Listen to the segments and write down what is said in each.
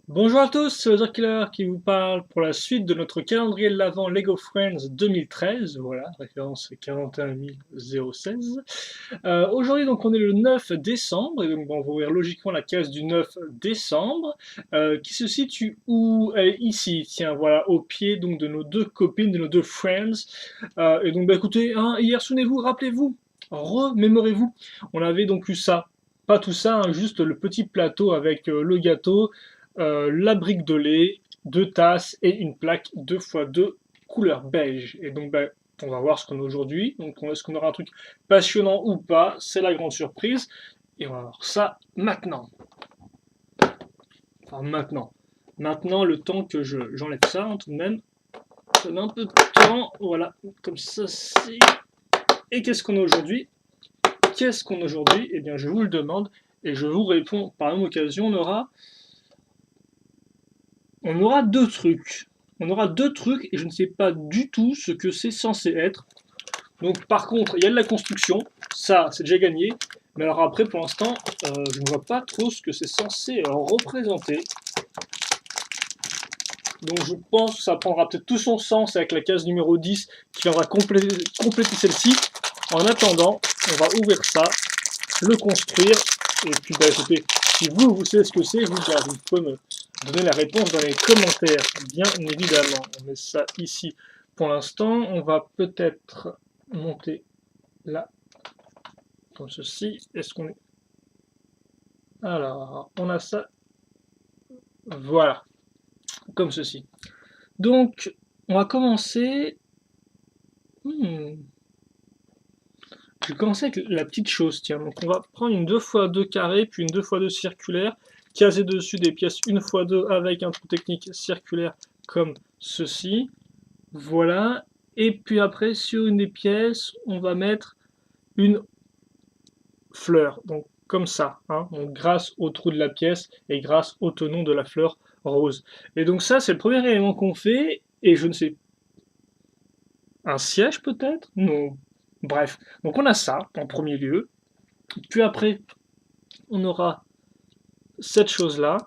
Bonjour à tous, c'est Other Killer qui vous parle pour la suite de notre calendrier de l'Avent Lego Friends 2013, voilà, référence 41016. Aujourd'hui donc on est le 9 décembre, et donc bon, on va ouvrir logiquement la case du 9 décembre, qui se situe où? Ici, tiens, voilà, au pied donc de nos deux copines, de nos deux friends. Et donc bah écoutez, hein, hier souvenez-vous, rappelez-vous, remémorez-vous, on avait donc eu ça. Pas tout ça, hein, juste le petit plateau avec le gâteau, la brique de lait, deux tasses et une plaque 2x2 couleur beige. Et donc, ben, on va voir ce qu'on a aujourd'hui. Donc, est-ce qu'on aura un truc passionnant ou pas? C'est la grande surprise. Et on va voir ça maintenant. Enfin, maintenant. Maintenant, le temps que j'enlève ça, hein, tout de même. Ça met un peu de temps. Voilà, comme ça, c'est. Et qu'est-ce qu'on a aujourd'hui? Qu'est-ce qu'on a aujourd'hui? Eh bien, je vous le demande et je vous réponds par la même occasion. On aura deux trucs. On aura deux trucs et je ne sais pas du tout ce que c'est censé être. Donc par contre, il y a de la construction, ça c'est déjà gagné. Mais alors après, pour l'instant, je ne vois pas trop ce que c'est censé représenter. Donc je pense que ça prendra peut-être tout son sens avec la case numéro 10 qui viendra compléter celle-ci. En attendant, on va ouvrir ça, le construire. Et puis bah écoutez, si vous savez ce que c'est, vous pouvez me donner la réponse dans les commentaires, bien évidemment. On met ça ici pour l'instant. On va peut-être monter là, comme ceci. Est-ce qu'on est... Alors, on a ça, voilà, comme ceci. Donc, on va commencer... Je vais commencer avec la petite chose, tiens. Donc, on va prendre une 2x2 carré, puis une 2x2 circulaire, caser dessus des pièces 1x2 avec un trou technique circulaire comme ceci. Voilà. Et puis après, sur une des pièces, on va mettre une fleur. Donc, comme ça. Hein, donc, grâce au trou de la pièce et grâce au tenon de la fleur rose. Et donc, ça, c'est le premier élément qu'on fait. Et je ne sais. Un siège peut-être? Non. Bref. Donc, on a ça en premier lieu. Puis après, on aura cette chose-là,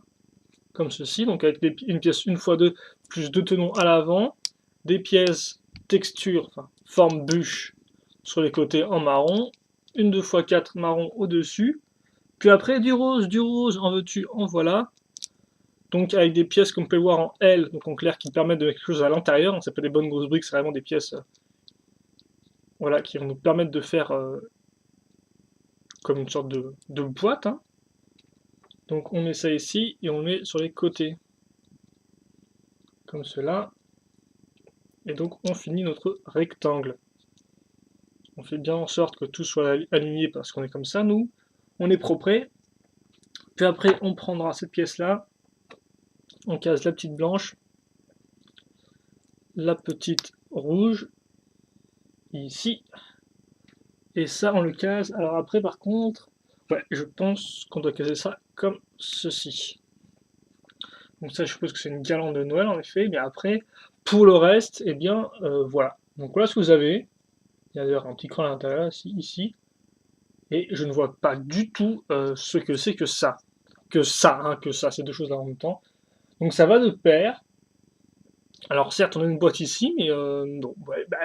comme ceci, donc avec une pièce 1x2 plus deux tenons à l'avant, des pièces texture, enfin forme bûche sur les côtés en marron, une 2x4 marron au-dessus, puis après du rose en veux-tu, en voilà, donc avec des pièces qu'on peut voir en L, donc en clair, qui permettent de mettre quelque chose à l'intérieur, ça peut des bonnes grosses briques, c'est vraiment des pièces voilà, qui vont nous permettre de faire comme une sorte de boîte, hein. Donc on met ça ici et on met sur les côtés, comme cela. Et donc on finit notre rectangle. On fait bien en sorte que tout soit aligné parce qu'on est comme ça, nous. On est propre. Puis après, on prendra cette pièce-là, on case la petite blanche, la petite rouge, ici. Et ça, on le case. Alors après, par contre, ouais, je pense qu'on doit caser ça comme ceci. Donc ça, je suppose que c'est une guirlande de Noël, en effet. Mais après, pour le reste, eh bien, voilà. Donc voilà ce que vous avez. Il y a d'ailleurs un petit cran à l'intérieur, ici. Et je ne vois pas du tout ce que c'est que ça. Que ça, c'est deux choses là en même temps. Donc ça va de pair. Alors certes, on a une boîte ici, mais non. Ouais, bah,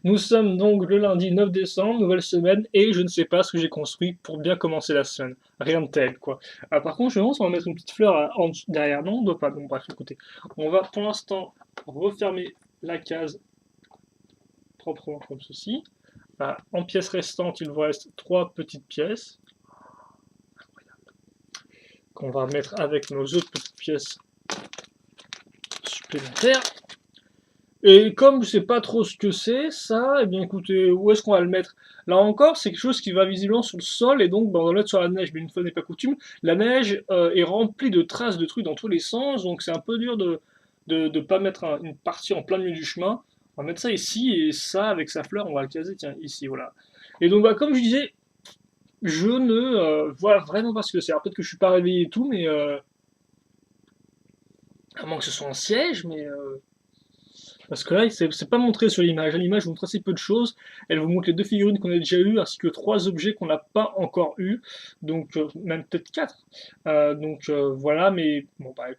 nous sommes donc le lundi 9 décembre, nouvelle semaine, et je ne sais pas ce que j'ai construit pour bien commencer la semaine. Rien de tel, quoi. Par contre, je pense qu'on va mettre une petite fleur derrière. Non, on ne doit pas. Bon, bref, écoutez. On va pour l'instant refermer la case proprement comme ceci. En pièces restantes, il vous reste trois petites pièces qu'on va mettre avec nos autres petites pièces supplémentaires. Et comme je sais pas trop ce que c'est, ça, eh bien écoutez, où est-ce qu'on va le mettre? Là encore, c'est quelque chose qui va visiblement sur le sol, et donc on va le mettre sur la neige, mais une fois n'est pas coutume, la neige est remplie de traces de trucs dans tous les sens, donc c'est un peu dur de pas mettre une partie en plein milieu du chemin. On va mettre ça ici, et ça, avec sa fleur, on va le caser, tiens, ici, voilà. Et donc, bah, comme je disais, je ne vois vraiment pas ce que c'est. Alors peut-être que je suis pas réveillé et tout, mais à moins que ce soit un siège, mais Parce que là, c'est pas montré sur l'image. L'image vous montre assez peu de choses. Elle vous montre les 2 figurines qu'on a déjà eues, ainsi que 3 objets qu'on n'a pas encore eu. Donc, même peut-être 4. Voilà, mais bon, bah,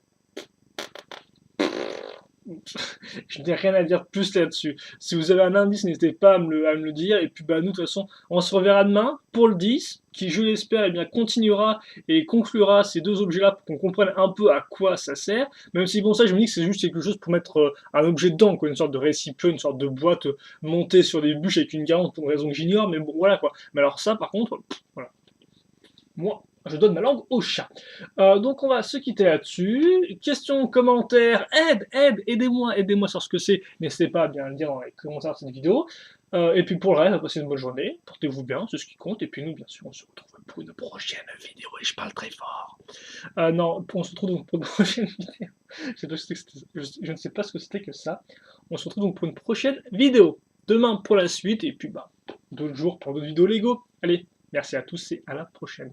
je n'ai rien à dire plus là-dessus. Si vous avez un indice, n'hésitez pas à me le dire. Et puis, bah, nous, de toute façon, on se reverra demain pour le 10, qui, je l'espère, eh bien, continuera et conclura ces 2 objets-là pour qu'on comprenne un peu à quoi ça sert. Même si, bon, ça, je me dis que c'est juste quelque chose pour mettre un objet dedans, quoi, une sorte de récipient, une sorte de boîte montée sur des bûches avec une garante pour une raison que j'ignore. Mais bon, voilà, quoi. Mais alors, ça, par contre, voilà. Moi, je donne ma langue au chat. Donc on va se quitter là-dessus. Questions, commentaires, aidez-moi, aidez-moi sur ce que c'est. N'hésitez pas à bien le dire dans les commentaires de cette vidéo. Et puis pour le reste, passez une bonne journée. Portez-vous bien, c'est ce qui compte. Et puis nous, bien sûr, on se retrouve pour une prochaine vidéo. Et je parle très fort. Non, on se retrouve donc pour une prochaine vidéo. Je ne sais pas ce que c'était que ça. On se retrouve donc pour une prochaine vidéo. Demain pour la suite. Et puis bah, d'autres jours pour d'autres vidéos Lego. Allez, merci à tous et à la prochaine.